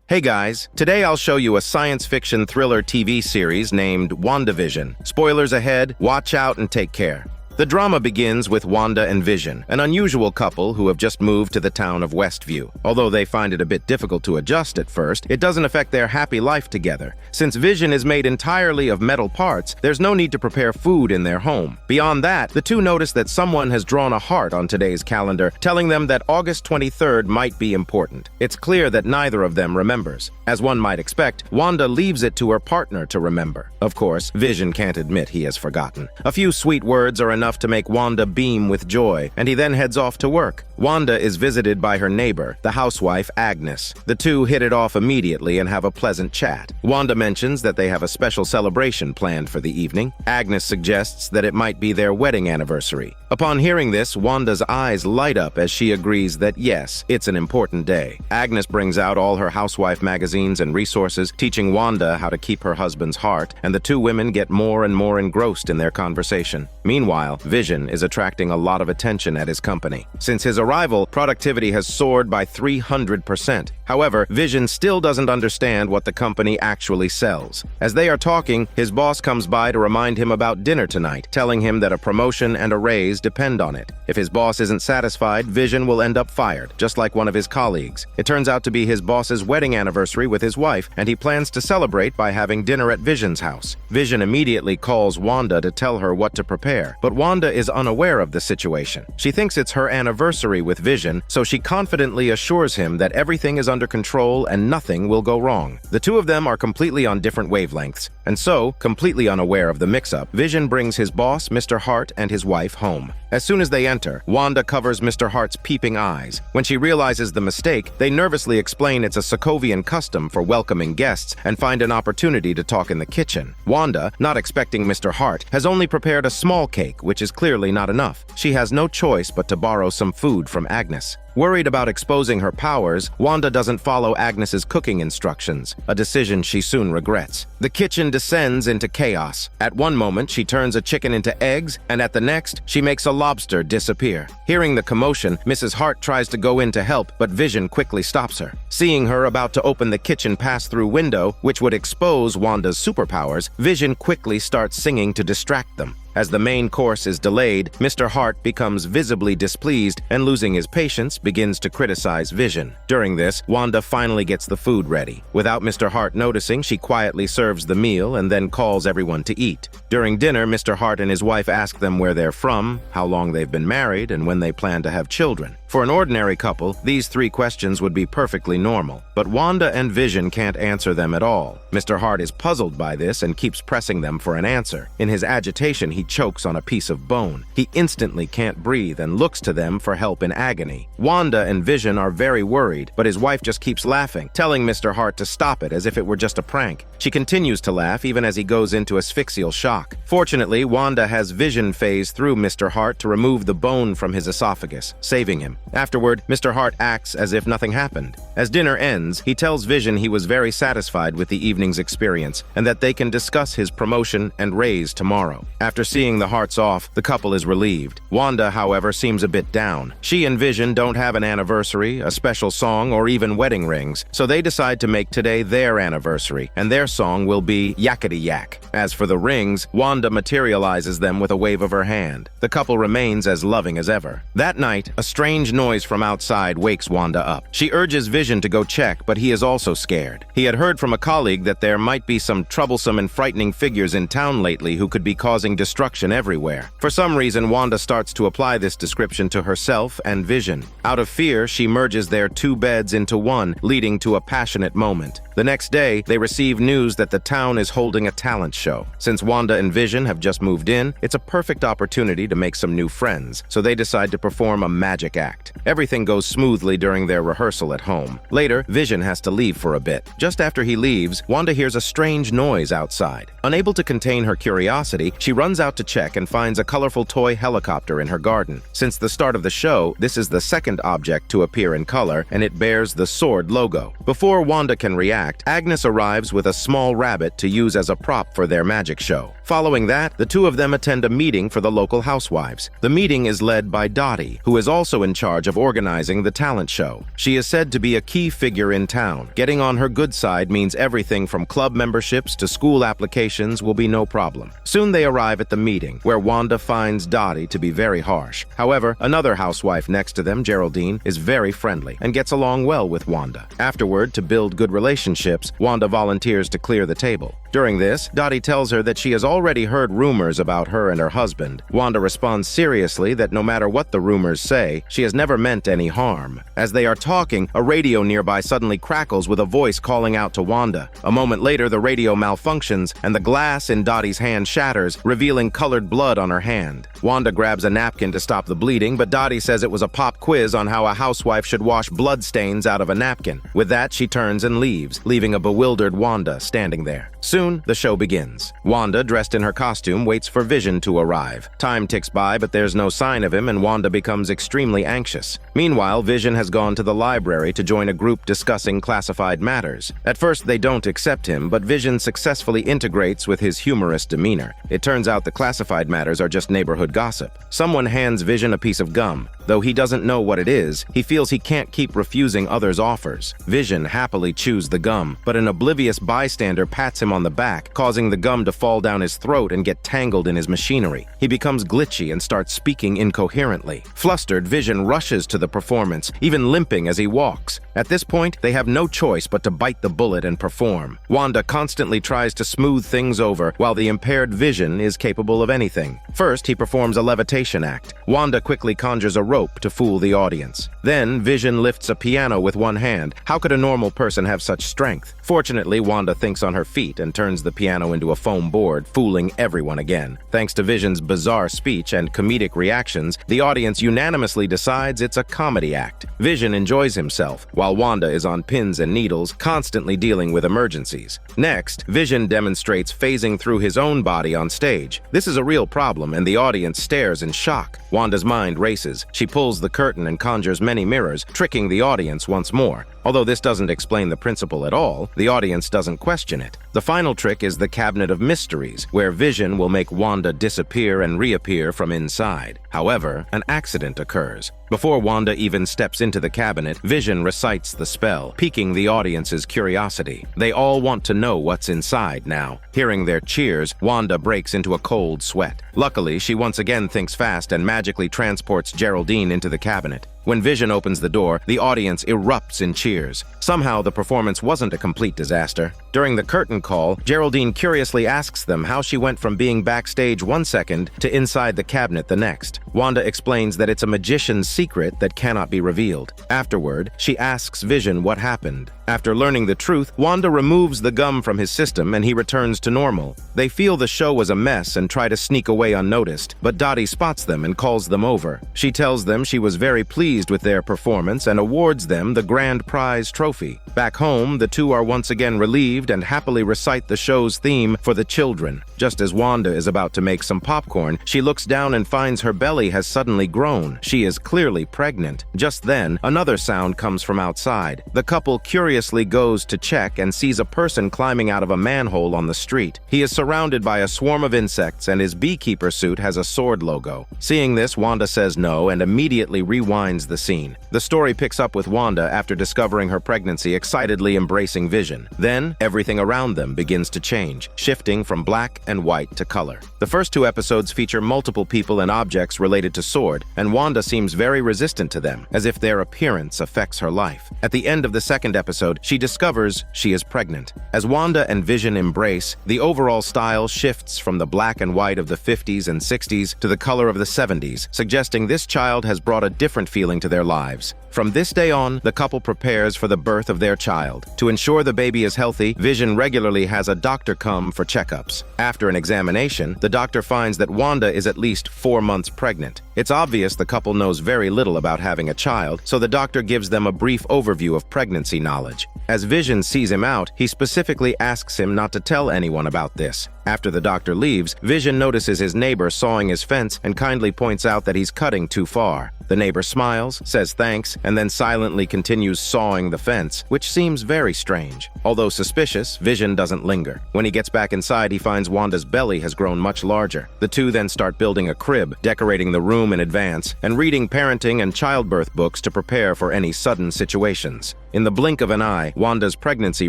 Hey guys, today I'll show you a science fiction thriller TV series named Wandavision. Spoilers ahead, watch out and take care. The drama begins with Wanda and Vision, an unusual couple who have just moved to the town of Westview. Although they find it a bit difficult to adjust at first, it doesn't affect their happy life together. Since Vision is made entirely of metal parts, there's no need to prepare food in their home. Beyond that, the two notice that someone has drawn a heart on today's calendar, telling them that August 23rd might be important. It's clear that neither of them remembers. As one might expect, Wanda leaves it to her partner to remember. Of course, Vision can't admit he has forgotten. A few sweet words are enough to make Wanda beam with joy, and he then heads off to work. Wanda is visited by her neighbor, the housewife Agnes. The two hit it off immediately and have a pleasant chat. Wanda mentions that they have a special celebration planned for the evening. Agnes suggests that it might be their wedding anniversary. Upon hearing this, Wanda's eyes light up as she agrees that yes, it's an important day. Agnes brings out all her housewife magazines and resources, teaching Wanda how to keep her husband's heart, and the two women get more and more engrossed in their conversation. Meanwhile, Vision is attracting a lot of attention at his company. Since his arrival, productivity has soared by 300%. However, Vision still doesn't understand what the company actually sells. As they are talking, his boss comes by to remind him about dinner tonight, telling him that a promotion and a raise depend on it. If his boss isn't satisfied, Vision will end up fired, just like one of his colleagues. It turns out to be his boss's wedding anniversary with his wife, and he plans to celebrate by having dinner at Vision's house. Vision immediately calls Wanda to tell her what to prepare, but Wanda is unaware of the situation. She thinks it's her anniversary with Vision, so she confidently assures him that everything is under control and nothing will go wrong. The two of them are completely on different wavelengths, and so, completely unaware of the mix-up, Vision brings his boss, Mr. Hart, and his wife home. As soon as they enter, Wanda covers Mr. Hart's peeping eyes. When she realizes the mistake, they nervously explain it's a Sokovian custom for welcoming guests and find an opportunity to talk in the kitchen. Wanda, not expecting Mr. Hart, has only prepared a small cake, which is clearly not enough. She has no choice but to borrow some food from Agnes. Worried about exposing her powers, Wanda doesn't follow Agnes's cooking instructions, a decision she soon regrets. The kitchen descends into chaos. At one moment, she turns a chicken into eggs, and at the next, she makes a lobster disappear. Hearing the commotion, Mrs. Hart tries to go in to help, but Vision quickly stops her. Seeing her about to open the kitchen pass-through window, which would expose Wanda's superpowers, Vision quickly starts singing to distract them. As the main course is delayed, Mr. Hart becomes visibly displeased and, losing his patience, begins to criticize Vision. During this, Wanda finally gets the food ready. Without Mr. Hart noticing, she quietly serves the meal and then calls everyone to eat. During dinner, Mr. Hart and his wife ask them where they're from, how long they've been married, and when they plan to have children. For an ordinary couple, these three questions would be perfectly normal, but Wanda and Vision can't answer them at all. Mr. Hart is puzzled by this and keeps pressing them for an answer. In his agitation, he chokes on a piece of bone. He instantly can't breathe and looks to them for help in agony. Wanda and Vision are very worried, but his wife just keeps laughing, telling Mr. Hart to stop it as if it were just a prank. She continues to laugh even as he goes into asphyxial shock. Fortunately, Wanda has Vision phase through Mr. Hart to remove the bone from his esophagus, saving him. Afterward, Mr. Hart acts as if nothing happened. As dinner ends, he tells Vision he was very satisfied with the evening's experience and that they can discuss his promotion and raise tomorrow. After seeing the Harts off, the couple is relieved. Wanda, however, seems a bit down. She and Vision don't have an anniversary, a special song, or even wedding rings, so they decide to make today their anniversary, and their song will be Yakety Yak. As for the rings, Wanda materializes them with a wave of her hand. The couple remains as loving as ever. That night, a strange noise from outside wakes Wanda up. She urges Vision to go check, but he is also scared. He had heard from a colleague that there might be some troublesome and frightening figures in town lately who could be causing destruction everywhere. For some reason, Wanda starts to apply this description to herself and Vision. Out of fear, she merges their two beds into one, leading to a passionate moment. The next day, they receive news that the town is holding a talent show. Since Wanda and Vision have just moved in, it's a perfect opportunity to make some new friends, so they decide to perform a magic act. act. Everything goes smoothly during their rehearsal at home. Later, Vision has to leave for a bit. Just after he leaves, Wanda hears a strange noise outside. Unable to contain her curiosity, she runs out to check and finds a colorful toy helicopter in her garden. Since the start of the show, this is the second object to appear in color, and it bears the sword logo. Before Wanda can react, Agnes arrives with a small rabbit to use as a prop for their magic show. Following that, the two of them attend a meeting for the local housewives. The meeting is led by Dottie, who is also in charge of organizing the talent show. She is said to be a key figure in town. Getting on her good side means everything from club memberships to school applications will be no problem. Soon they arrive at the meeting, where Wanda finds Dottie to be very harsh. However, another housewife next to them, Geraldine, is very friendly and gets along well with Wanda. Afterward, to build good relationships, Wanda volunteers to clear the table. During this, Dottie tells her that she has already heard rumors about her and her husband. Wanda responds seriously that no matter what the rumors say, she has never meant any harm. As they are talking, a radio nearby suddenly crackles with a voice calling out to Wanda. A moment later, the radio malfunctions and the glass in Dottie's hand shatters, revealing colored blood on her hand. Wanda grabs a napkin to stop the bleeding, but Dottie says it was a pop quiz on how a housewife should wash blood stains out of a napkin. With that, she turns and leaves, leaving a bewildered Wanda standing there. Soon, the show begins. Wanda, dressed in her costume, waits for Vision to arrive. Time ticks by, but there's no sign of him, and Wanda becomes extremely anxious. Meanwhile, Vision has gone to the library to join a group discussing classified matters. At first, they don't accept him, but Vision successfully integrates with his humorous demeanor. It turns out the classified matters are just neighborhood gossip. Someone hands Vision a piece of gum. Though he doesn't know what it is, he feels he can't keep refusing others' offers. Vision happily chews the gum, but an oblivious bystander pats him on the back, causing the gum to fall down his throat and get tangled in his machinery. He becomes glitchy and starts speaking incoherently. Flustered, Vision rushes to the performance, even limping as he walks. At this point, they have no choice but to bite the bullet and perform. Wanda constantly tries to smooth things over, while the impaired Vision is capable of anything. First, he performs a levitation act. Wanda quickly conjures a rope to fool the audience. Then, Vision lifts a piano with one hand. How could a normal person have such strength? Fortunately, Wanda thinks on her feet and turns the piano into a foam board, fooling everyone again. Thanks to Vision's bizarre speech and comedic reactions, the audience unanimously decides it's a comedy act. Vision enjoys himself, while Wanda is on pins and needles, constantly dealing with emergencies. Next, Vision demonstrates phasing through his own body on stage. This is a real problem, and the audience stares in shock. Wanda's mind races. She pulls the curtain and conjures many mirrors, tricking the audience once more. Although this doesn't explain the principle at all, the audience doesn't question it. The final trick is the Cabinet of Mysteries, where Vision will make Wanda disappear and reappear from inside. However, an accident occurs. Before Wanda even steps into the cabinet, Vision recites the spell, piquing the audience's curiosity. They all want to know what's inside now. Hearing their cheers, Wanda breaks into a cold sweat. Luckily, she once again thinks fast and magically transports Geraldine into the cabinet. When Vision opens the door, the audience erupts in cheers. Somehow, the performance wasn't a complete disaster. During the curtain call, Geraldine curiously asks them how she went from being backstage one second to inside the cabinet the next. Wanda explains that it's a magician's secret that cannot be revealed. Afterward, she asks Vision what happened. After learning the truth, Wanda removes the gum from his system and he returns to normal. They feel the show was a mess and try to sneak away unnoticed, but Dottie spots them and calls them over. She tells them she was very pleased with their performance and awards them the grand prize trophy. Back home, the two are once again relieved and happily recite the show's theme for the children. Just as Wanda is about to make some popcorn, she looks down and finds her belly has suddenly grown. She is clearly pregnant. Just then, another sound comes from outside. The couple curiously goes to check and sees a person climbing out of a manhole on the street. He is surrounded by a swarm of insects and his beekeeper suit has a sword logo. Seeing this, Wanda says no and immediately rewinds the scene. The story picks up with Wanda after discovering her pregnancy, excitedly embracing Vision. Then, everything around them begins to change, shifting from black and white to color. The first two episodes feature multiple people and objects related to Sword, and Wanda seems very resistant to them, as if their appearance affects her life. At the end of the second episode, she discovers she is pregnant. As Wanda and Vision embrace, the overall style shifts from the black and white of the 50s and 60s to the color of the 70s, suggesting this child has brought a different feeling to their lives. From this day on, the couple prepares for the birth of their child. To ensure the baby is healthy, Vision regularly has a doctor come for checkups. After an examination, the doctor finds that Wanda is at least 4 months pregnant. It's obvious the couple knows very little about having a child, so the doctor gives them a brief overview of pregnancy knowledge. As Vision sees him out, he specifically asks him not to tell anyone about this. After the doctor leaves, Vision notices his neighbor sawing his fence and kindly points out that he's cutting too far. The neighbor smiles, says thanks, and then silently continues sawing the fence, which seems very strange. Although suspicious, Vision doesn't linger. When he gets back inside, he finds Wanda's belly has grown much larger. The two then start building a crib, decorating the room in advance, and reading parenting and childbirth books to prepare for any sudden situations. In the blink of an eye, Wanda's pregnancy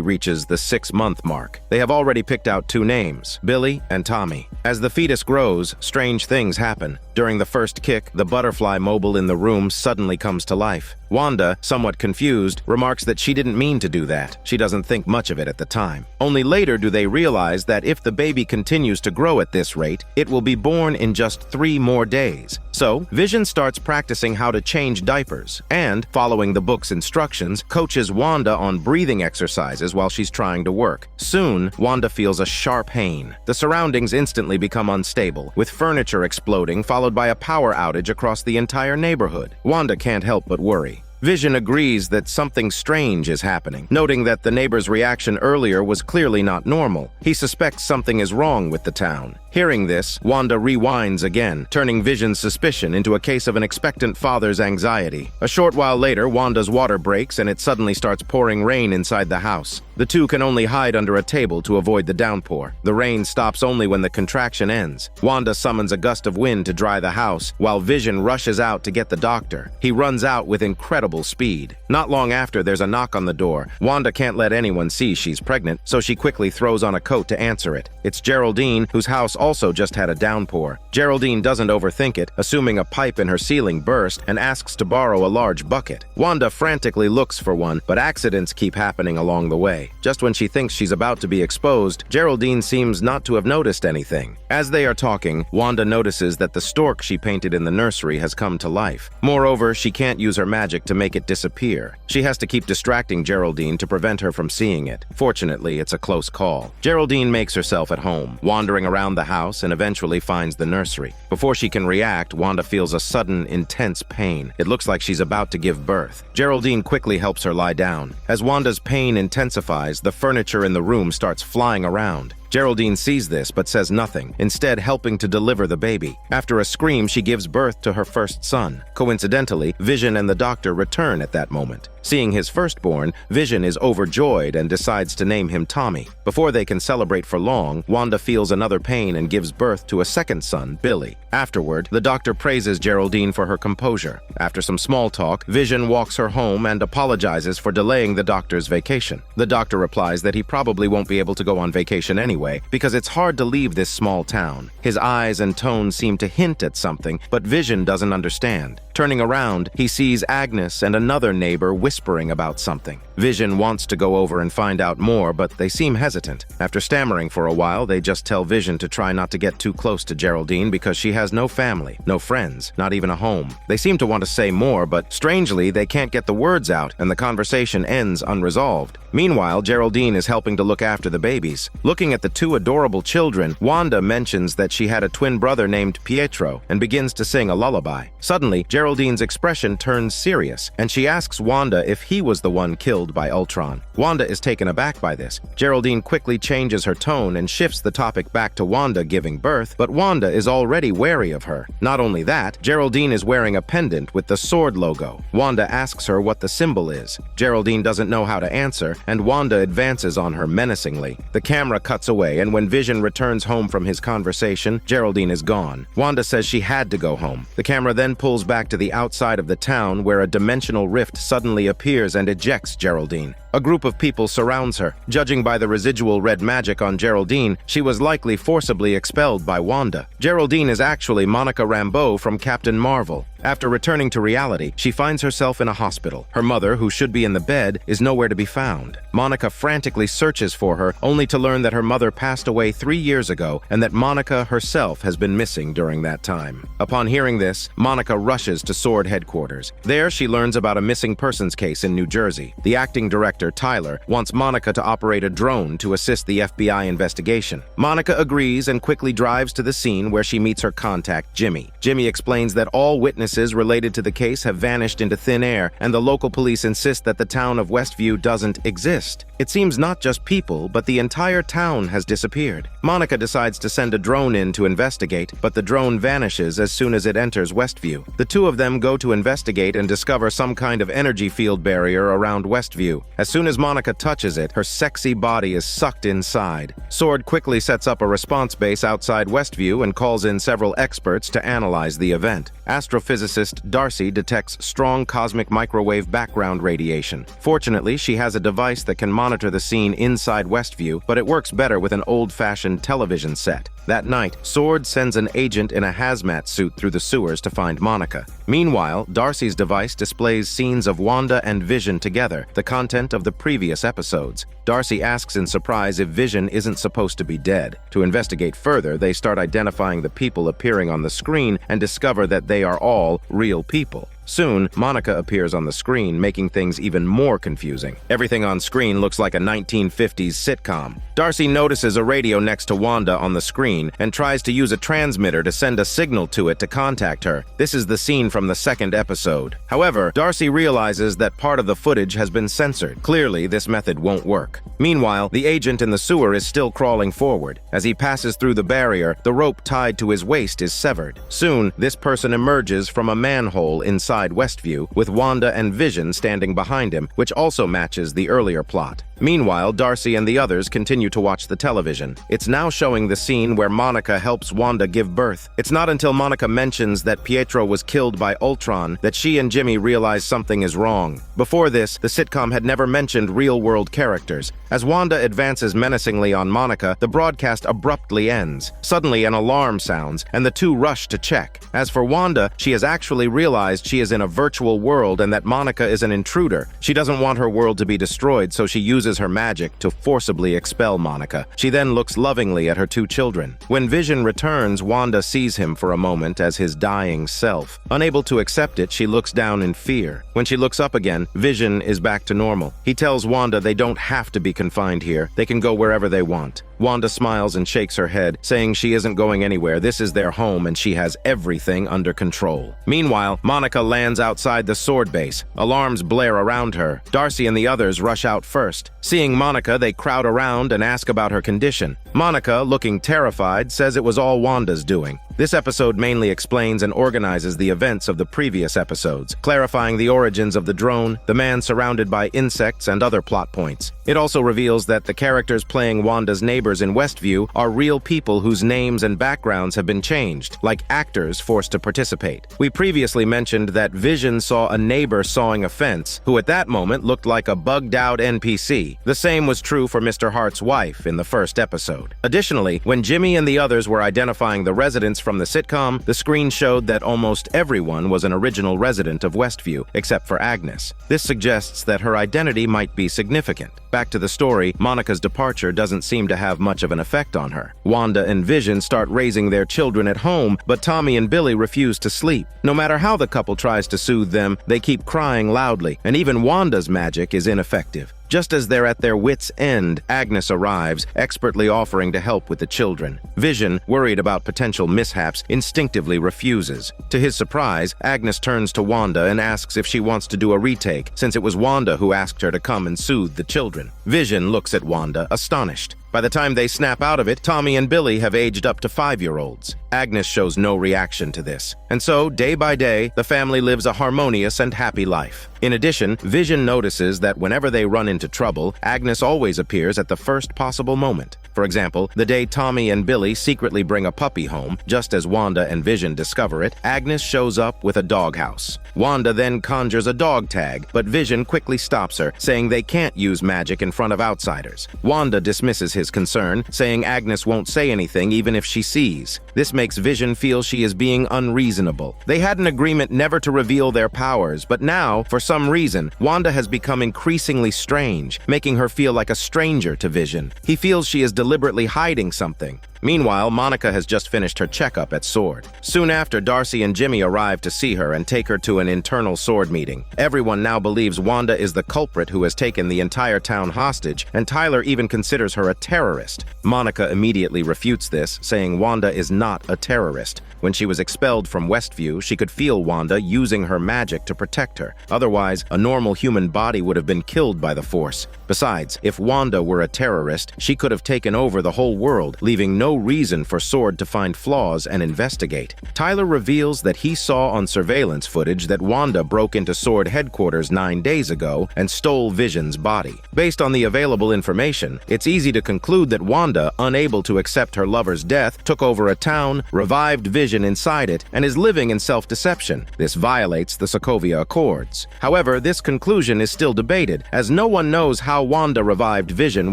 reaches the 6-month mark. They have already picked out 2 names, Billy and Tommy. As the fetus grows, strange things happen. During the first kick, the butterfly mobile in the room suddenly comes to life. Wanda, somewhat confused, remarks that she didn't mean to do that. She doesn't think much of it at the time. Only later do they realize that if the baby continues to grow at this rate, it will be born in just 3 more days. So, Vision starts practicing how to change diapers and, following the book's instructions, coaches Wanda on breathing exercises while she's trying to work. Soon, Wanda feels a sharp pain. The surroundings instantly become unstable, with furniture exploding followed by a power outage across the entire neighborhood. Wanda can't help but worry. Vision agrees that something strange is happening, noting that the neighbor's reaction earlier was clearly not normal. He suspects something is wrong with the town. Hearing this, Wanda rewinds again, turning Vision's suspicion into a case of an expectant father's anxiety. A short while later, Wanda's water breaks and it suddenly starts pouring rain inside the house. The two can only hide under a table to avoid the downpour. The rain stops only when the contraction ends. Wanda summons a gust of wind to dry the house, while Vision rushes out to get the doctor. He runs out with incredible speed. Not long after, there's a knock on the door. Wanda can't let anyone see she's pregnant, so she quickly throws on a coat to answer it. It's Geraldine, whose house also just had a downpour. Geraldine doesn't overthink it, assuming a pipe in her ceiling burst, and asks to borrow a large bucket. Wanda frantically looks for one, but accidents keep happening along the way. Just when she thinks she's about to be exposed, Geraldine seems not to have noticed anything. As they are talking, Wanda notices that the stork she painted in the nursery has come to life. Moreover, she can't use her magic to make it disappear. She has to keep distracting Geraldine to prevent her from seeing it. Fortunately, it's a close call. Geraldine makes herself at home, wandering around the house and eventually finds the nursery. Before she can react, Wanda feels a sudden, intense pain. It looks like she's about to give birth. Geraldine quickly helps her lie down. As Wanda's pain intensifies, the furniture in the room starts flying around. Geraldine sees this but says nothing, instead helping to deliver the baby. After a scream, she gives birth to her first son. Coincidentally, Vision and the doctor return at that moment. Seeing his firstborn, Vision is overjoyed and decides to name him Tommy. Before they can celebrate for long, Wanda feels another pain and gives birth to a second son, Billy. Afterward, the doctor praises Geraldine for her composure. After some small talk, Vision walks her home and apologizes for delaying the doctor's vacation. The doctor replies that he probably won't be able to go on vacation anyway, because it's hard to leave this small town. His eyes and tone seem to hint at something, but Vision doesn't understand. Turning around, he sees Agnes and another neighbor whispering about something. Vision wants to go over and find out more, but they seem hesitant. After stammering for a while, they just tell Vision to try not to get too close to Geraldine because she has no family, no friends, not even a home. They seem to want to say more, but strangely, they can't get the words out, and the conversation ends unresolved. Meanwhile, Geraldine is helping to look after the babies. Looking at the 2 adorable children, Wanda mentions that she had a twin brother named Pietro and begins to sing a lullaby. Suddenly, Geraldine's expression turns serious, and she asks Wanda if he was the one killed by Ultron. Wanda is taken aback by this. Geraldine quickly changes her tone and shifts the topic back to Wanda giving birth, but Wanda is already wary of her. Not only that, Geraldine is wearing a pendant with the sword logo. Wanda asks her what the symbol is. Geraldine doesn't know how to answer, and Wanda advances on her menacingly. The camera cuts away, and when Vision returns home from his conversation, Geraldine is gone. Wanda says she had to go home. The camera then pulls back to the outside of the town where a dimensional rift suddenly appears and ejects Geraldine. A group of people surrounds her. Judging by the residual red magic on Geraldine, she was likely forcibly expelled by Wanda. Geraldine is actually Monica Rambeau from Captain Marvel. After returning to reality, she finds herself in a hospital. Her mother, who should be in the bed, is nowhere to be found. Monica frantically searches for her, only to learn that her mother passed away 3 years ago and that Monica herself has been missing during that time. Upon hearing this, Monica rushes to SWORD headquarters. There, she learns about a missing persons case in New Jersey. The acting director, Tyler, wants Monica to operate a drone to assist the FBI investigation. Monica agrees and quickly drives to the scene where she meets her contact, Jimmy. Jimmy explains that all witnesses related to the case have vanished into thin air, and the local police insist that the town of Westview doesn't exist. It seems not just people, but the entire town has disappeared. Monica decides to send a drone in to investigate, but the drone vanishes as soon as it enters Westview. The two of them go to investigate and discover some kind of energy field barrier around Westview. As soon as Monica touches it, her sexy body is sucked inside. SWORD quickly sets up a response base outside Westview and calls in several experts to analyze the event. Astrophysicist Darcy detects strong cosmic microwave background radiation. Fortunately, she has a device that can monitor the scene inside Westview, but it works better with an old-fashioned television set. That night, SWORD sends an agent in a hazmat suit through the sewers to find Monica. Meanwhile, Darcy's device displays scenes of Wanda and Vision together, the content of the previous episodes. Darcy asks in surprise if Vision isn't supposed to be dead. To investigate further, they start identifying the people appearing on the screen and discover that they are all real people. Soon, Monica appears on the screen, making things even more confusing. Everything on screen looks like a 1950s sitcom. Darcy notices a radio next to Wanda on the screen and tries to use a transmitter to send a signal to it to contact her. This is the scene from the second episode. However, Darcy realizes that part of the footage has been censored. Clearly, this method won't work. Meanwhile, the agent in the sewer is still crawling forward. As he passes through the barrier, the rope tied to his waist is severed. Soon, this person emerges from a manhole inside Westview, with Wanda and Vision standing behind him, which also matches the earlier plot. Meanwhile, Darcy and the others continue to watch the television. It's now showing the scene where Monica helps Wanda give birth. It's not until Monica mentions that Pietro was killed by Ultron that she and Jimmy realize something is wrong. Before this, the sitcom had never mentioned real-world characters. As Wanda advances menacingly on Monica, the broadcast abruptly ends. Suddenly, an alarm sounds, and the two rush to check. As for Wanda, she has actually realized she is in a virtual world and that Monica is an intruder. She doesn't want her world to be destroyed, so she uses her magic to forcibly expel Monica. She then looks lovingly at her two children. When Vision returns, Wanda sees him for a moment as his dying self. Unable to accept it, she looks down in fear. When she looks up again, Vision is back to normal. He tells Wanda they don't have to be confined here. They can go wherever they want. Wanda smiles and shakes her head, saying she isn't going anywhere. This is their home and she has everything under control. Meanwhile, Monica lands outside the SWORD base. Alarms blare around her. Darcy and the others rush out first. Seeing Monica, they crowd around and ask about her condition. Monica, looking terrified, says it was all Wanda's doing. This episode mainly explains and organizes the events of the previous episodes, clarifying the origins of the drone, the man surrounded by insects, and other plot points. It also reveals that the characters playing Wanda's neighbors in Westview are real people whose names and backgrounds have been changed, like actors forced to participate. We previously mentioned that Vision saw a neighbor sawing a fence, who at that moment looked like a bugged-out NPC. The same was true for Mr. Hart's wife in the first episode. Additionally, when Jimmy and the others were identifying the residents from the sitcom, the screen showed that almost everyone was an original resident of Westview, except for Agnes. This suggests that her identity might be significant. Back to the story, Monica's departure doesn't seem to have much of an effect on her. Wanda and Vision start raising their children at home, but Tommy and Billy refuse to sleep. No matter how the couple tries to soothe them, they keep crying loudly, and even Wanda's magic is ineffective. Just as they're at their wits' end, Agnes arrives, expertly offering to help with the children. Vision, worried about potential mishaps, instinctively refuses. To his surprise, Agnes turns to Wanda and asks if she wants to do a retake, since it was Wanda who asked her to come and soothe the children. Vision looks at Wanda, astonished. By the time they snap out of it, Tommy and Billy have aged up to 5-year-olds. Agnes shows no reaction to this. And so, day by day, the family lives a harmonious and happy life. In addition, Vision notices that whenever they run into trouble, Agnes always appears at the first possible moment. For example, the day Tommy and Billy secretly bring a puppy home, just as Wanda and Vision discover it, Agnes shows up with a doghouse. Wanda then conjures a dog tag, but Vision quickly stops her, saying they can't use magic in front of outsiders. Wanda dismisses his concern, saying Agnes won't say anything even if she sees. This makes Vision feel she is being unreasonable. They had an agreement never to reveal their powers, but now, for some reason, Wanda has become increasingly strange, making her feel like a stranger to Vision. He feels she is deliberately hiding something. Meanwhile, Monica has just finished her checkup at S.W.O.R.D. Soon after, Darcy and Jimmy arrive to see her and take her to an internal S.W.O.R.D. meeting. Everyone now believes Wanda is the culprit who has taken the entire town hostage, and Tyler even considers her a terrorist. Monica immediately refutes this, saying Wanda is not a terrorist. When she was expelled from Westview, she could feel Wanda using her magic to protect her. Otherwise, a normal human body would have been killed by the Force. Besides, if Wanda were a terrorist, she could have taken over the whole world, leaving no reason for S.W.O.R.D. to find flaws and investigate. Tyler reveals that he saw on surveillance footage that Wanda broke into S.W.O.R.D. headquarters 9 days ago and stole Vision's body. Based on the available information, it's easy to conclude that Wanda, unable to accept her lover's death, took over a town, revived Vision inside it, and is living in self-deception. This violates the Sokovia Accords. However, this conclusion is still debated, as no one knows how Wanda revived Vision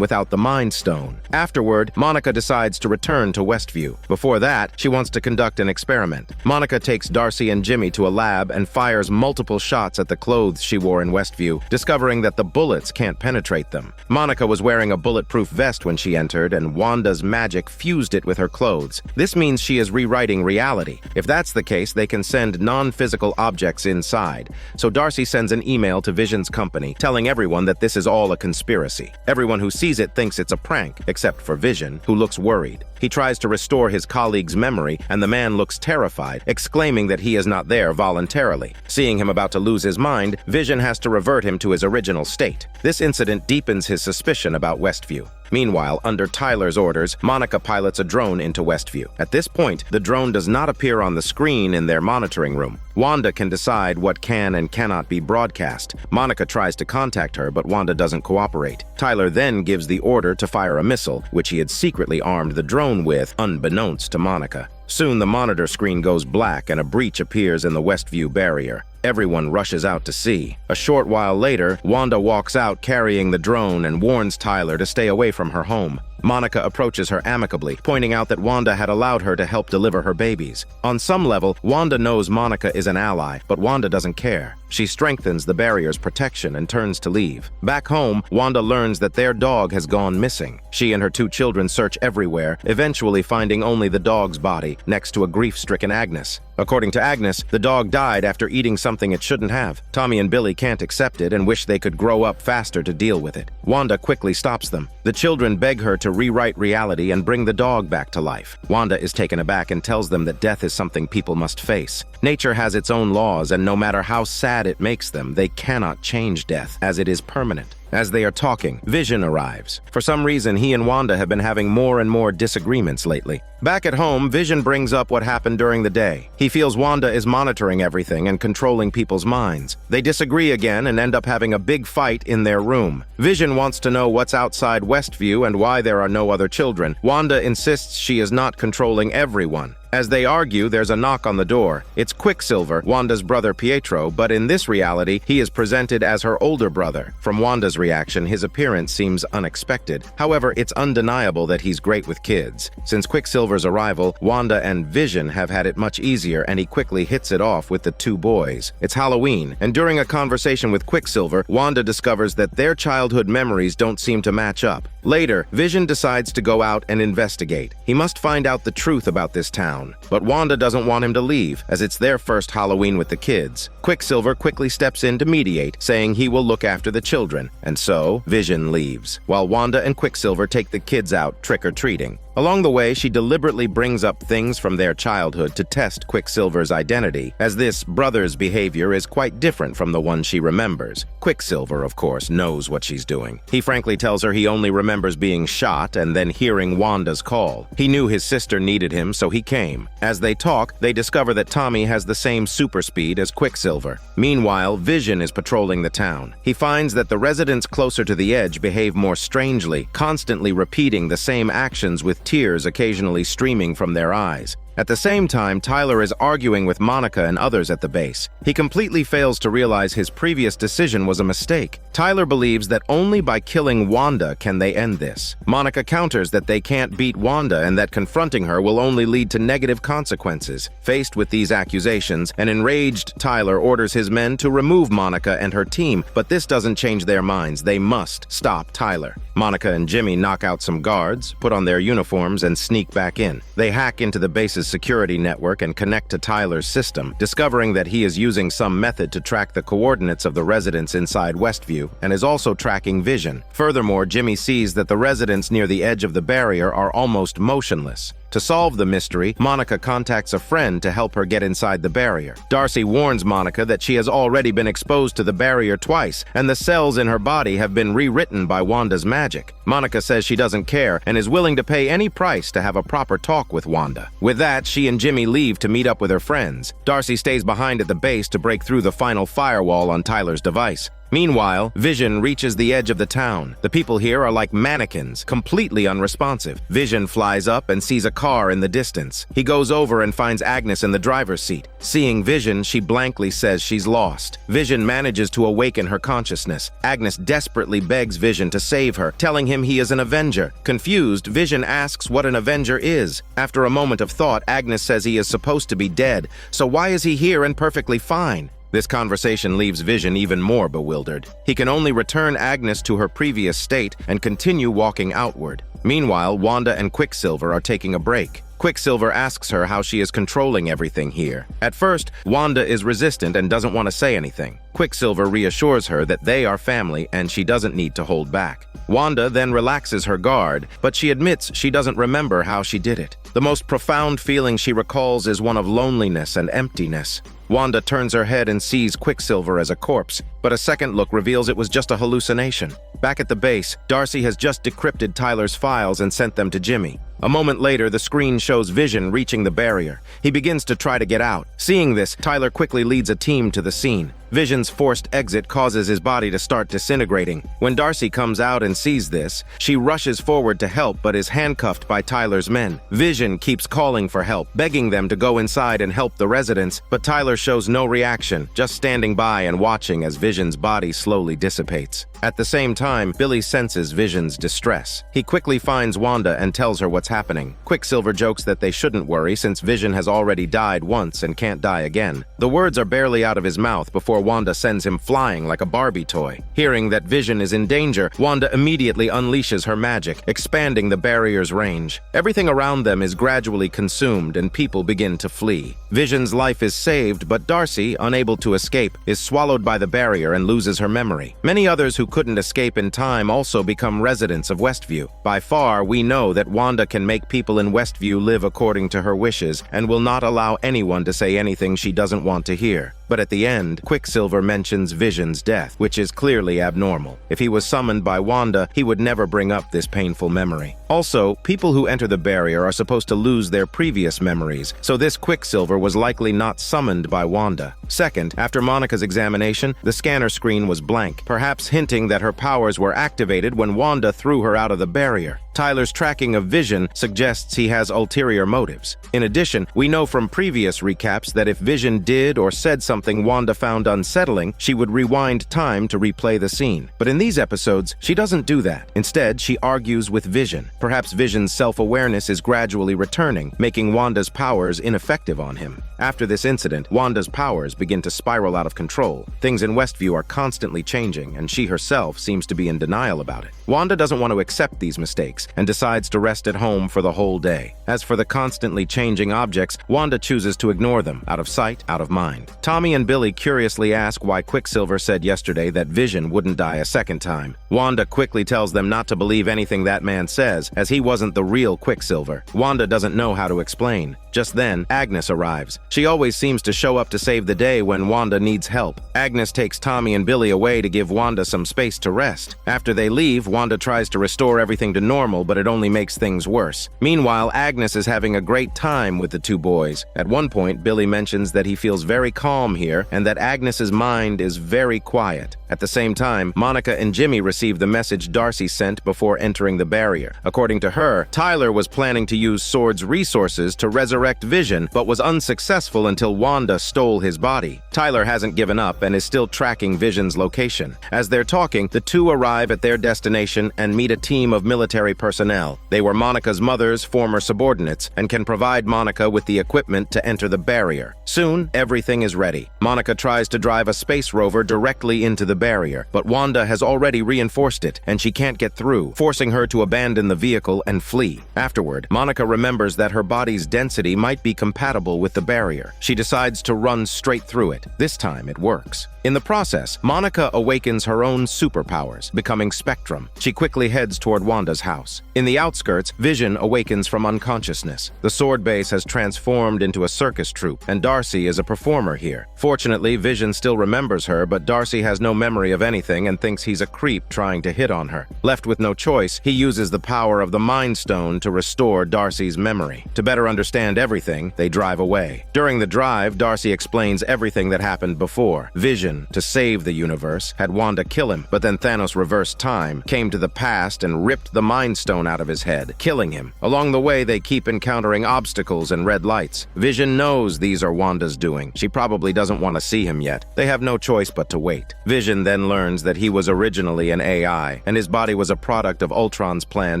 without the Mind Stone. Afterward, Monica decides to return to Westview. Before that, she wants to conduct an experiment. Monica takes Darcy and Jimmy to a lab and fires multiple shots at the clothes she wore in Westview, discovering that the bullets can't penetrate them. Monica was wearing a bulletproof vest when she entered, and Wanda's magic fused it with her clothes. This means she is rewriting reality. If that's the case, they can send non-physical objects inside. So Darcy sends an email to Vision's company, telling everyone that this is all a conspiracy. Everyone who sees it thinks it's a prank, except for Vision, who looks worried. He tries to restore his colleague's memory, and the man looks terrified, exclaiming that he is not there voluntarily. Seeing him about to lose his mind, Vision has to revert him to his original state. This incident deepens his suspicion about Westview. Meanwhile, under Tyler's orders, Monica pilots a drone into Westview. At this point, the drone does not appear on the screen in their monitoring room. Wanda can decide what can and cannot be broadcast. Monica tries to contact her, but Wanda doesn't cooperate. Tyler then gives the order to fire a missile, which he had secretly armed the drone with, unbeknownst to Monica. Soon the monitor screen goes black and a breach appears in the Westview barrier. Everyone rushes out to see. A short while later, Wanda walks out carrying the drone and warns Tyler to stay away from her home. Monica approaches her amicably, pointing out that Wanda had allowed her to help deliver her babies. On some level, Wanda knows Monica is an ally, but Wanda doesn't care. She strengthens the barrier's protection and turns to leave. Back home, Wanda learns that their dog has gone missing. She and her 2 children search everywhere, eventually finding only the dog's body, next to a grief-stricken Agnes. According to Agnes, the dog died after eating something it shouldn't have. Tommy and Billy can't accept it and wish they could grow up faster to deal with it. Wanda quickly stops them. The children beg her to rewrite reality and bring the dog back to life. Wanda is taken aback and tells them that death is something people must face. Nature has its own laws, and no matter how sad it makes them, they cannot change death, as it is permanent. As they are talking, Vision arrives. For some reason, he and Wanda have been having more and more disagreements lately. Back at home, Vision brings up what happened during the day. He feels Wanda is monitoring everything and controlling people's minds. They disagree again and end up having a big fight in their room. Vision wants to know what's outside Westview and why there are no other children. Wanda insists she is not controlling everyone. As they argue, there's a knock on the door. It's Quicksilver, Wanda's brother Pietro, but in this reality, he is presented as her older brother. From Wanda's reaction, his appearance seems unexpected. However, it's undeniable that he's great with kids. Since Quicksilver's arrival, Wanda and Vision have had it much easier, and he quickly hits it off with the 2 boys. It's Halloween, and during a conversation with Quicksilver, Wanda discovers that their childhood memories don't seem to match up. Later, Vision decides to go out and investigate. He must find out the truth about this town. But Wanda doesn't want him to leave, as it's their first Halloween with the kids. Quicksilver quickly steps in to mediate, saying he will look after the children. And so, Vision leaves, while Wanda and Quicksilver take the kids out trick-or-treating. Along the way, she deliberately brings up things from their childhood to test Quicksilver's identity, as this brother's behavior is quite different from the one she remembers. Quicksilver, of course, knows what she's doing. He frankly tells her he only remembers being shot and then hearing Wanda's call. He knew his sister needed him, so he came. As they talk, they discover that Tommy has the same super speed as Quicksilver. Meanwhile, Vision is patrolling the town. He finds that the residents closer to the edge behave more strangely, constantly repeating the same actions with tears occasionally streaming from their eyes. At the same time, Tyler is arguing with Monica and others at the base. He completely fails to realize his previous decision was a mistake. Tyler believes that only by killing Wanda can they end this. Monica counters that they can't beat Wanda and that confronting her will only lead to negative consequences. Faced with these accusations, an enraged Tyler orders his men to remove Monica and her team, but this doesn't change their minds. They must stop Tyler. Monica and Jimmy knock out some guards, put on their uniforms, and sneak back in. They hack into the base's security network and connect to Tyler's system, discovering that he is using some method to track the coordinates of the residents inside Westview and is also tracking Vision. Furthermore, Jimmy sees that the residents near the edge of the barrier are almost motionless. To solve the mystery, Monica contacts a friend to help her get inside the barrier. Darcy warns Monica that she has already been exposed to the barrier twice, and the cells in her body have been rewritten by Wanda's magic. Monica says she doesn't care and is willing to pay any price to have a proper talk with Wanda. With that, she and Jimmy leave to meet up with her friends. Darcy stays behind at the base to break through the final firewall on Tyler's device. Meanwhile, Vision reaches the edge of the town. The people here are like mannequins, completely unresponsive. Vision flies up and sees a car in the distance. He goes over and finds Agnes in the driver's seat. Seeing Vision, she blankly says she's lost. Vision manages to awaken her consciousness. Agnes desperately begs Vision to save her, telling him he is an Avenger. Confused, Vision asks what an Avenger is. After a moment of thought, Agnes says he is supposed to be dead, so why is he here and perfectly fine? This conversation leaves Vision even more bewildered. He can only return Agnes to her previous state and continue walking outward. Meanwhile, Wanda and Quicksilver are taking a break. Quicksilver asks her how she is controlling everything here. At first, Wanda is resistant and doesn't want to say anything. Quicksilver reassures her that they are family and she doesn't need to hold back. Wanda then relaxes her guard, but she admits she doesn't remember how she did it. The most profound feeling she recalls is one of loneliness and emptiness. Wanda turns her head and sees Quicksilver as a corpse, but a second look reveals it was just a hallucination. Back at the base, Darcy has just decrypted Tyler's files and sent them to Jimmy. A moment later, the screen shows Vision reaching the barrier. He begins to try to get out. Seeing this, Tyler quickly leads a team to the scene. Vision's forced exit causes his body to start disintegrating. When Darcy comes out and sees this, she rushes forward to help but is handcuffed by Tyler's men. Vision keeps calling for help, begging them to go inside and help the residents, but Tyler shows no reaction, just standing by and watching as Vision's body slowly dissipates. At the same time, Billy senses Vision's distress. He quickly finds Wanda and tells her what's happening. Quicksilver jokes that they shouldn't worry since Vision has already died once and can't die again. The words are barely out of his mouth before Wanda sends him flying like a Barbie toy. Hearing that Vision is in danger, Wanda immediately unleashes her magic, expanding the barrier's range. Everything around them is gradually consumed and people begin to flee. Vision's life is saved, but Darcy, unable to escape, is swallowed by the barrier and loses her memory. Many others who couldn't escape in time also become residents of Westview. By far, we know that Wanda can make people in Westview live according to her wishes and will not allow anyone to say anything she doesn't want to hear. But at the end, Quicksilver mentions Vision's death, which is clearly abnormal. If he was summoned by Wanda, he would never bring up this painful memory. Also, people who enter the barrier are supposed to lose their previous memories, so this Quicksilver was likely not summoned by Wanda. Second, after Monica's examination, the scanner screen was blank, perhaps hinting that her powers were activated when Wanda threw her out of the barrier. Tyler's tracking of Vision suggests he has ulterior motives. In addition, we know from previous recaps that if Vision did or said something Wanda found unsettling, she would rewind time to replay the scene. But in these episodes, she doesn't do that. Instead, she argues with Vision. Perhaps Vision's self-awareness is gradually returning, making Wanda's powers ineffective on him. After this incident, Wanda's powers begin to spiral out of control. Things in Westview are constantly changing, and she herself seems to be in denial about it. Wanda doesn't want to accept these mistakes and decides to rest at home for the whole day. As for the constantly changing objects, Wanda chooses to ignore them, out of sight, out of mind. Tommy Tommy and Billy curiously ask why Quicksilver said yesterday that Vision wouldn't die a second time. Wanda quickly tells them not to believe anything that man says, as he wasn't the real Quicksilver. Wanda doesn't know how to explain. Just then, Agnes arrives. She always seems to show up to save the day when Wanda needs help. Agnes takes Tommy and Billy away to give Wanda some space to rest. After they leave, Wanda tries to restore everything to normal, but it only makes things worse. Meanwhile, Agnes is having a great time with the two boys. At one point, Billy mentions that he feels very calm here and that Agnes's mind is very quiet. At the same time, Monica and Jimmy receive the message Darcy sent before entering the barrier. According to her, Tyler was planning to use S.W.O.R.D.'s resources to resurrect Vision, but was unsuccessful until Wanda stole his body. Tyler hasn't given up and is still tracking Vision's location. As they're talking, the two arrive at their destination and meet a team of military personnel. They were Monica's mother's former subordinates and can provide Monica with the equipment to enter the barrier. Soon, everything is ready. Monica tries to drive a space rover directly into the barrier, but Wanda has already reinforced it and she can't get through, forcing her to abandon the vehicle and flee. Afterward, Monica remembers that her body's density might be compatible with the barrier. She decides to run straight through it. This time, it works. In the process, Monica awakens her own superpowers, becoming Spectrum. She quickly heads toward Wanda's house. In the outskirts, Vision awakens from unconsciousness. The S.W.O.R.D. base has transformed into a circus troupe, and Darcy is a performer here. Fortunately, Vision still remembers her, but Darcy has no memory of anything and thinks he's a creep trying to hit on her. Left with no choice, he uses the power of the Mind Stone to restore Darcy's memory. To better understand everything, they drive away. During the drive, Darcy explains everything that happened before. Vision, to save the universe, had Wanda kill him, but then Thanos reversed time, came to the past, and ripped the Mind Stone out of his head, killing him. Along the way, they keep encountering obstacles and red lights. Vision knows these are Wanda's doing. She probably doesn't want to see him yet. They have no choice but to wait. Vision then learns that he was originally an AI, and his body was a product of Ultron's plan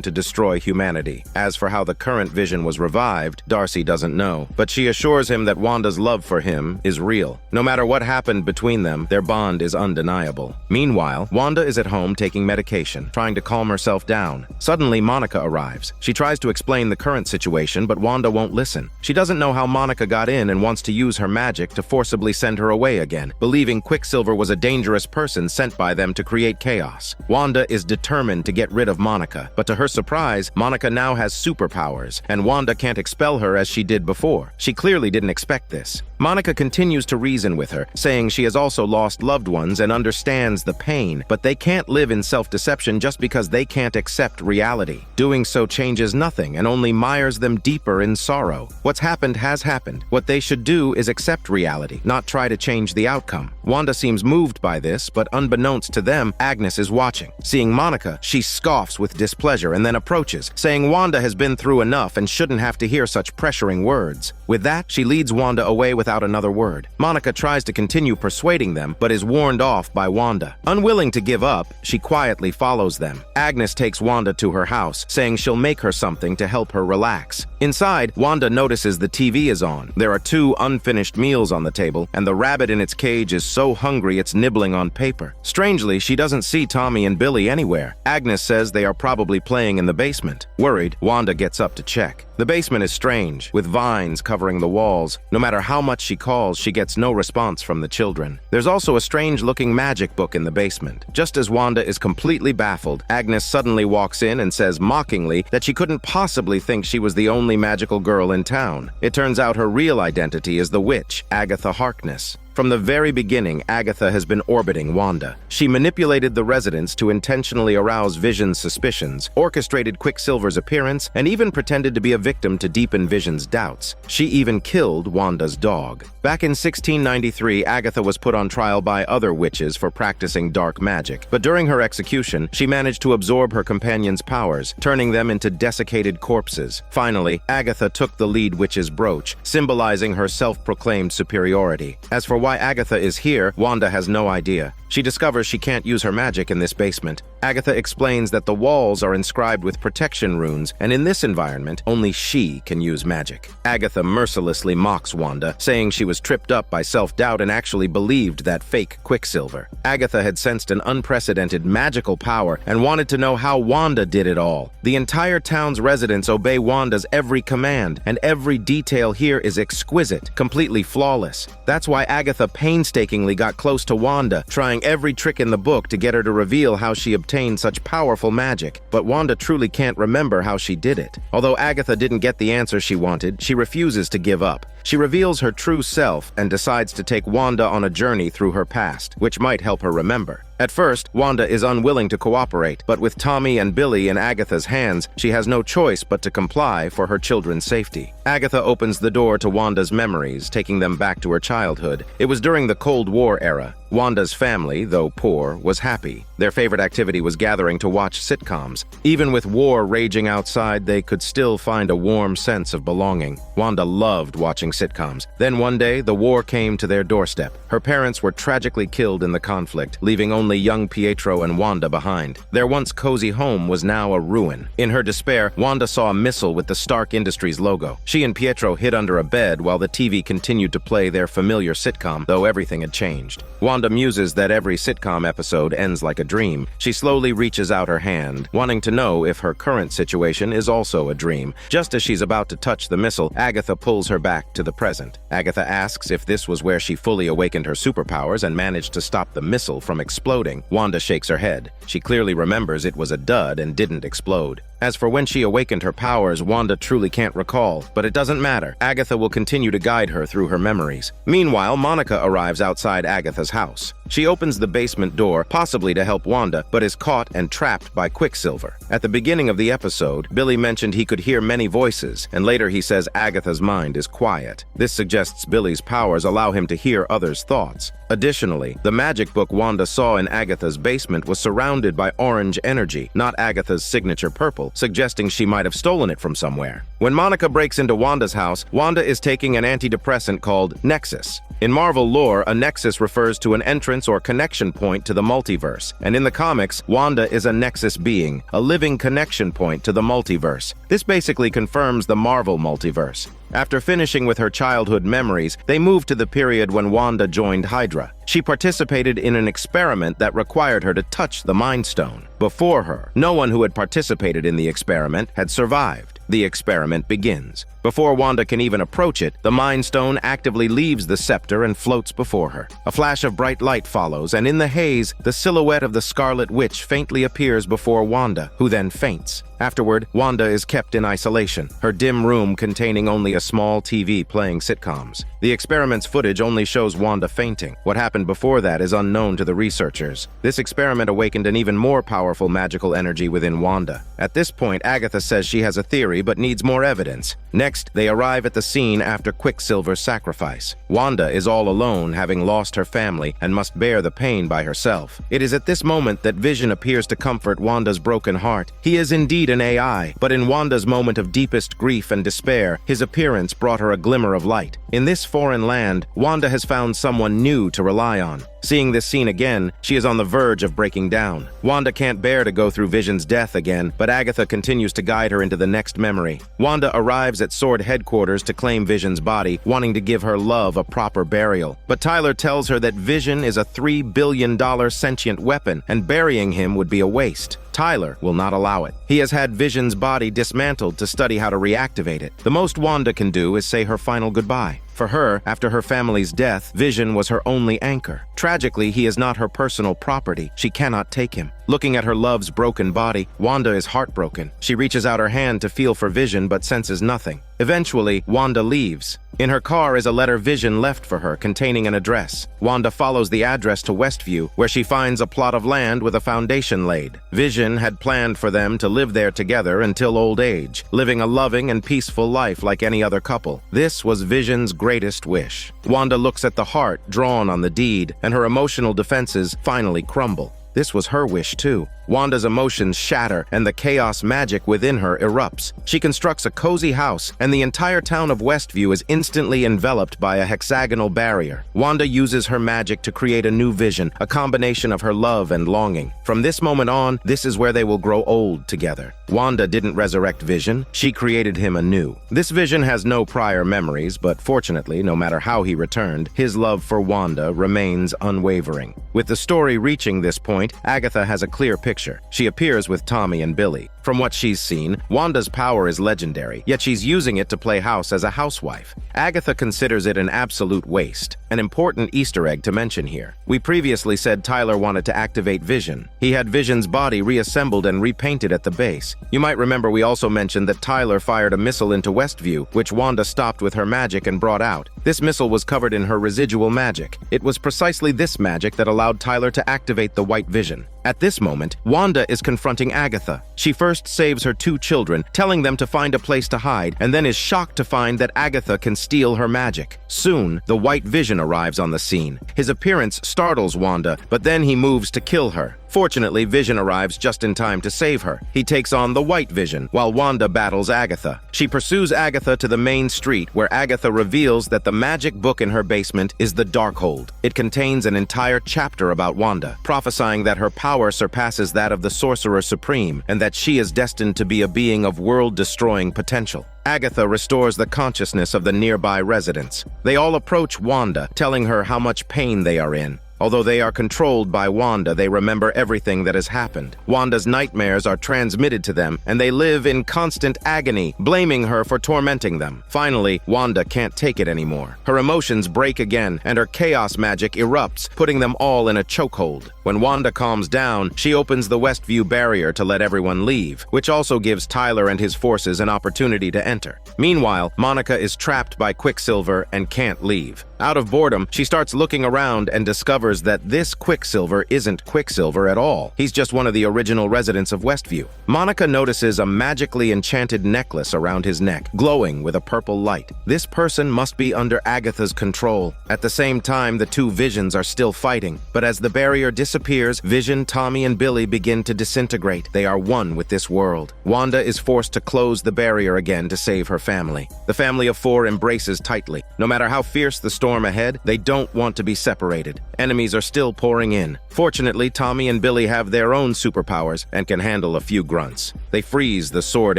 to destroy humanity. As for how the current Vision was revived, Darcy doesn't know, but she assures him that Wanda's love for him is real. No matter what happened between them, their bond is undeniable. Meanwhile, Wanda is at home taking medication, trying to calm herself down. Suddenly, Monica arrives. She tries to explain the current situation, but Wanda won't listen. She doesn't know how Monica got in and wants to use her magic to forcibly send her away again, believing Quicksilver was a dangerous person sent by them to create chaos. Wanda is determined to get rid of Monica, but to her surprise, Monica now has superpowers, and Wanda can't expel her as she did before. She clearly didn't expect this. Monica continues to reason with her, saying she has also lost loved ones and understands the pain, but they can't live in self-deception just because they can't accept reality. Doing so changes nothing and only mires them deeper in sorrow. What's happened has happened. What they should do is accept reality, not try to change the outcome. Wanda seems moved by this, but unbeknownst to them, Agnes is watching. Seeing Monica, she scoffs with displeasure and then approaches, saying Wanda has been through enough and shouldn't have to hear such pressuring words. With that, she leads Wanda away without another word. Monica tries to continue persuading them, but is warned off by Wanda. Unwilling to give up, she quietly follows them. Agnes takes Wanda to her house, saying she'll make her something to help her relax. Inside, Wanda notices the TV is on. There are 2 unfinished meals on the table, and the rabbit in its cage is so hungry it's nibbling on paper. Strangely, she doesn't see Tommy and Billy anywhere. Agnes says they are probably playing in the basement. Worried, Wanda gets up to check. The basement is strange, with vines covering the walls. No matter how much she calls, she gets no response from the children. There's also a strange-looking magic book in the basement. Just as Wanda is completely baffled, Agnes suddenly walks in and says mockingly that she couldn't possibly think she was the only magical girl in town. It turns out her real identity is the witch, Agatha Harkness. From the very beginning, Agatha has been orbiting Wanda. She manipulated the residents to intentionally arouse Vision's suspicions, orchestrated Quicksilver's appearance, and even pretended to be a victim to deepen Vision's doubts. She even killed Wanda's dog. Back in 1693, Agatha was put on trial by other witches for practicing dark magic, but during her execution, she managed to absorb her companions' powers, turning them into desiccated corpses. Finally, Agatha took the lead witch's brooch, symbolizing her self-proclaimed superiority. As for why Agatha is here, Wanda has no idea. She discovers she can't use her magic in this basement. Agatha explains that the walls are inscribed with protection runes, and in this environment, only she can use magic. Agatha mercilessly mocks Wanda, saying she was tripped up by self-doubt and actually believed that fake Quicksilver. Agatha had sensed an unprecedented magical power and wanted to know how Wanda did it all. The entire town's residents obey Wanda's every command, and every detail here is exquisite, completely flawless. That's why Agatha Agatha painstakingly got close to Wanda, trying every trick in the book to get her to reveal how she obtained such powerful magic. But Wanda truly can't remember how she did it. Although Agatha didn't get the answer she wanted, she refuses to give up. She reveals her true self and decides to take Wanda on a journey through her past, which might help her remember. At first, Wanda is unwilling to cooperate, but with Tommy and Billy in Agatha's hands, she has no choice but to comply for her children's safety. Agatha opens the door to Wanda's memories, taking them back to her childhood. It was during the Cold War era. Wanda's family, though poor, was happy. Their favorite activity was gathering to watch sitcoms. Even with war raging outside, they could still find a warm sense of belonging. Wanda loved watching sitcoms. Then one day, the war came to their doorstep. Her parents were tragically killed in the conflict, leaving only young Pietro and Wanda behind. Their once cozy home was now a ruin. In her despair, Wanda saw a missile with the Stark Industries logo. She and Pietro hid under a bed while the TV continued to play their familiar sitcom, though everything had changed. Wanda muses that every sitcom episode ends like a dream. She slowly reaches out her hand, wanting to know if her current situation is also a dream. Just as she's about to touch the missile, Agatha pulls her back to the present. Agatha asks if this was where she fully awakened her superpowers and managed to stop the missile from exploding. Wanda shakes her head. She clearly remembers it was a dud and didn't explode. As for when she awakened her powers, Wanda truly can't recall, but it doesn't matter. Agatha will continue to guide her through her memories. Meanwhile, Monica arrives outside Agatha's house. She opens the basement door, possibly to help Wanda, but is caught and trapped by Quicksilver. At the beginning of the episode, Billy mentioned he could hear many voices, and later he says Agatha's mind is quiet. This suggests Billy's powers allow him to hear others' thoughts. Additionally, the magic book Wanda saw in Agatha's basement was surrounded by orange energy, not Agatha's signature purple, suggesting she might have stolen it from somewhere. When Monica breaks into Wanda's house, Wanda is taking an antidepressant called Nexus. In Marvel lore, a Nexus refers to an entrance or connection point to the multiverse, and in the comics, Wanda is a Nexus being, a living connection point to the multiverse. This basically confirms the Marvel multiverse. After finishing with her childhood memories, they moved to the period when Wanda joined Hydra. She participated in an experiment that required her to touch the Mind Stone. Before her, no one who had participated in the experiment had survived. The experiment begins. Before Wanda can even approach it, the Mind Stone actively leaves the scepter and floats before her. A flash of bright light follows, and in the haze, the silhouette of the Scarlet Witch faintly appears before Wanda, who then faints. Afterward, Wanda is kept in isolation, her dim room containing only a small TV playing sitcoms. The experiment's footage only shows Wanda fainting. What happened before that is unknown to the researchers. This experiment awakened an even more powerful magical energy within Wanda. At this point, Agatha says she has a theory but needs more evidence. Next, they arrive at the scene after Quicksilver's sacrifice. Wanda is all alone, having lost her family, and must bear the pain by herself. It is at this moment that Vision appears to comfort Wanda's broken heart. He is indeed an AI, but in Wanda's moment of deepest grief and despair, his appearance brought her a glimmer of light. In this foreign land, Wanda has found someone new to rely on. Seeing this scene again, she is on the verge of breaking down. Wanda can't bear to go through Vision's death again, but Agatha continues to guide her into the next memory. Wanda arrives at Sword headquarters to claim Vision's body, wanting to give her love a proper burial. But Tyler tells her that Vision is a $3 billion sentient weapon, and burying him would be a waste. Tyler will not allow it. He has had Vision's body dismantled to study how to reactivate it. The most Wanda can do is say her final goodbye. For her, after her family's death, Vision was her only anchor. Tragically, he is not her personal property. She cannot take him. Looking at her love's broken body, Wanda is heartbroken. She reaches out her hand to feel for Vision but senses nothing. Eventually, Wanda leaves. In her car is a letter Vision left for her containing an address. Wanda follows the address to Westview, where she finds a plot of land with a foundation laid. Vision had planned for them to live there together until old age, living a loving and peaceful life like any other couple. This was Vision's greatest wish. Wanda looks at the heart drawn on the deed, and her emotional defenses finally crumble. This was her wish too. Wanda's emotions shatter and the chaos magic within her erupts. She constructs a cozy house, and the entire town of Westview is instantly enveloped by a hexagonal barrier. Wanda uses her magic to create a new vision, a combination of her love and longing. From this moment on, this is where they will grow old together. Wanda didn't resurrect Vision, she created him anew. This Vision has no prior memories, but fortunately, no matter how he returned, his love for Wanda remains unwavering. With the story reaching this point, Agatha has a clear picture. She appears with Tommy and Billy. From what she's seen, Wanda's power is legendary, yet she's using it to play house as a housewife. Agatha considers it an absolute waste. An important Easter egg to mention here. We previously said Tyler wanted to activate Vision. He had Vision's body reassembled and repainted at the base. You might remember we also mentioned that Tyler fired a missile into Westview, which Wanda stopped with her magic and brought out. This missile was covered in her residual magic. It was precisely this magic that allowed Tyler to activate the White Vision. At this moment, Wanda is confronting Agatha. She first saves her two children, telling them to find a place to hide, and then is shocked to find that Agatha can steal her magic. Soon, the White Vision arrives on the scene. His appearance startles Wanda, but then he moves to kill her. Fortunately, Vision arrives just in time to save her. He takes on the White Vision, while Wanda battles Agatha. She pursues Agatha to the main street, where Agatha reveals that the magic book in her basement is the Darkhold. It contains an entire chapter about Wanda, prophesying that her power surpasses that of the Sorcerer Supreme, and that she is destined to be a being of world-destroying potential. Agatha restores the consciousness of the nearby residents. They all approach Wanda, telling her how much pain they are in. Although they are controlled by Wanda, they remember everything that has happened. Wanda's nightmares are transmitted to them, and they live in constant agony, blaming her for tormenting them. Finally, Wanda can't take it anymore. Her emotions break again, and her chaos magic erupts, putting them all in a chokehold. When Wanda calms down, she opens the Westview barrier to let everyone leave, which also gives Tyler and his forces an opportunity to enter. Meanwhile, Monica is trapped by Quicksilver and can't leave. Out of boredom, she starts looking around and discovers that this Quicksilver isn't Quicksilver at all. He's just one of the original residents of Westview. Monica notices a magically enchanted necklace around his neck, glowing with a purple light. This person must be under Agatha's control. At the same time, the two Visions are still fighting, but as the barrier disappears, Vision, Tommy, and Billy begin to disintegrate. They are one with this world. Wanda is forced to close the barrier again to save her family. The family of four embraces tightly. No matter how fierce the storm ahead, they don't want to be separated. Enemies are still pouring in. Fortunately, Tommy and Billy have their own superpowers and can handle a few grunts. They freeze the sword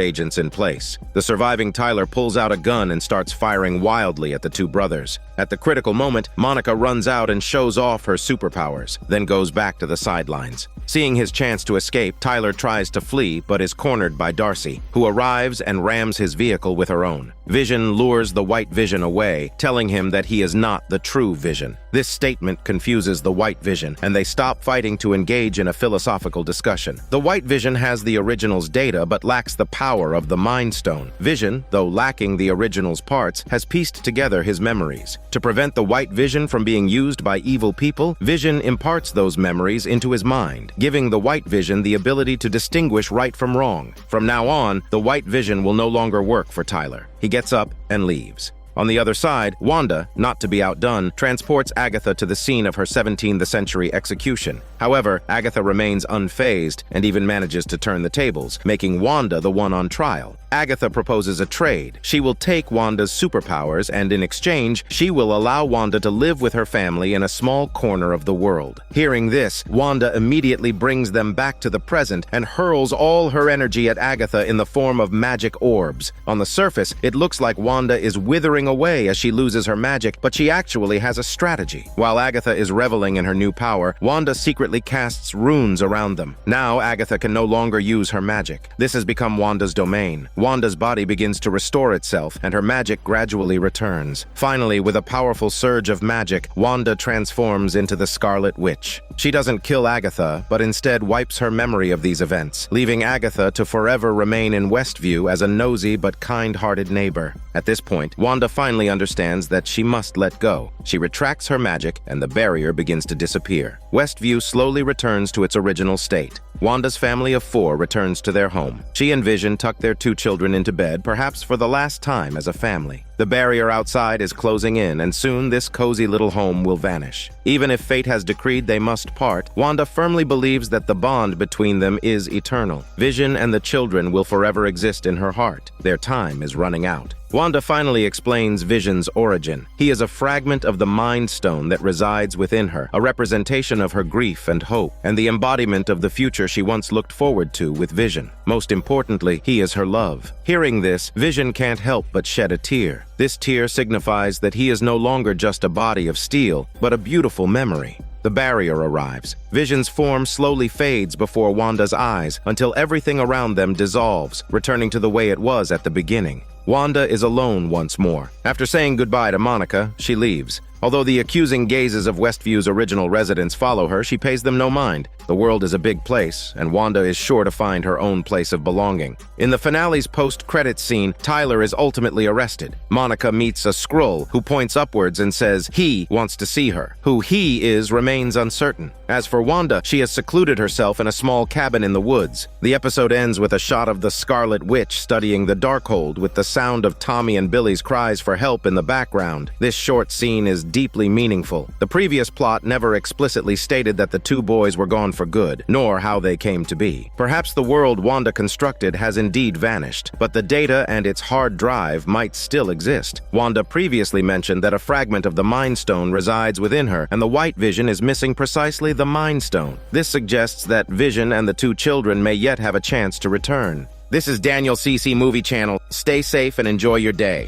agents in place. The surviving Tyler pulls out a gun and starts firing wildly at the two brothers. At the critical moment, Monica runs out and shows off her superpowers, then goes back to the sidelines. Seeing his chance to escape, Tyler tries to flee but is cornered by Darcy, who arrives and rams his vehicle with her own. Vision lures the White Vision away, telling him that he is not the true Vision. This statement confuses the White Vision, and they stop fighting to engage in a philosophical discussion. The White Vision has the original's data but lacks the power of the Mind Stone. Vision, though lacking the original's parts, has pieced together his memories. To prevent the White Vision from being used by evil people, Vision imparts those memories into his mind, giving the White Vision the ability to distinguish right from wrong. From now on, the White Vision will no longer work for Tyler. He gets up and leaves. On the other side, Wanda, not to be outdone, transports Agatha to the scene of her 17th century execution. However, Agatha remains unfazed and even manages to turn the tables, making Wanda the one on trial. Agatha proposes a trade. She will take Wanda's superpowers, and in exchange, she will allow Wanda to live with her family in a small corner of the world. Hearing this, Wanda immediately brings them back to the present and hurls all her energy at Agatha in the form of magic orbs. On the surface, it looks like Wanda is withering away as she loses her magic, but she actually has a strategy. While Agatha is reveling in her new power, Wanda secretly casts runes around them. Now Agatha can no longer use her magic. This has become Wanda's domain. Wanda's body begins to restore itself, and her magic gradually returns. Finally, with a powerful surge of magic, Wanda transforms into the Scarlet Witch. She doesn't kill Agatha, but instead wipes her memory of these events, leaving Agatha to forever remain in Westview as a nosy but kind-hearted neighbor. At this point, Wanda finally understands that she must let go. She retracts her magic, and the barrier begins to disappear. Westview slowly returns to its original state. Wanda's family of four returns to their home. She and Vision tuck their two children into bed, perhaps for the last time as a family. The barrier outside is closing in, and soon this cozy little home will vanish. Even if fate has decreed they must part, Wanda firmly believes that the bond between them is eternal. Vision and the children will forever exist in her heart. Their time is running out. Wanda finally explains Vision's origin. He is a fragment of the Mind Stone that resides within her, a representation of her grief and hope, and the embodiment of the future she once looked forward to with Vision. Most importantly, he is her love. Hearing this, Vision can't help but shed a tear. This tear signifies that he is no longer just a body of steel, but a beautiful memory. The barrier arrives. Vision's form slowly fades before Wanda's eyes until everything around them dissolves, returning to the way it was at the beginning. Wanda is alone once more. After saying goodbye to Monica, she leaves. Although the accusing gazes of Westview's original residents follow her, she pays them no mind. The world is a big place, and Wanda is sure to find her own place of belonging. In the finale's post-credits scene, Tyler is ultimately arrested. Monica meets a Skrull who points upwards and says he wants to see her. Who he is remains uncertain. As for Wanda, she has secluded herself in a small cabin in the woods. The episode ends with a shot of the Scarlet Witch studying the Darkhold with the sound of Tommy and Billy's cries for help in the background. This short scene is deeply meaningful. The previous plot never explicitly stated that the two boys were gone for good, nor how they came to be. Perhaps the world Wanda constructed has indeed vanished, but the data and its hard drive might still exist. Wanda previously mentioned that a fragment of the Mind Stone resides within her, and the White Vision is missing precisely the Mind Stone. This suggests that Vision and the two children may yet have a chance to return. This is Daniel CC Movie Channel. Stay safe and enjoy your day.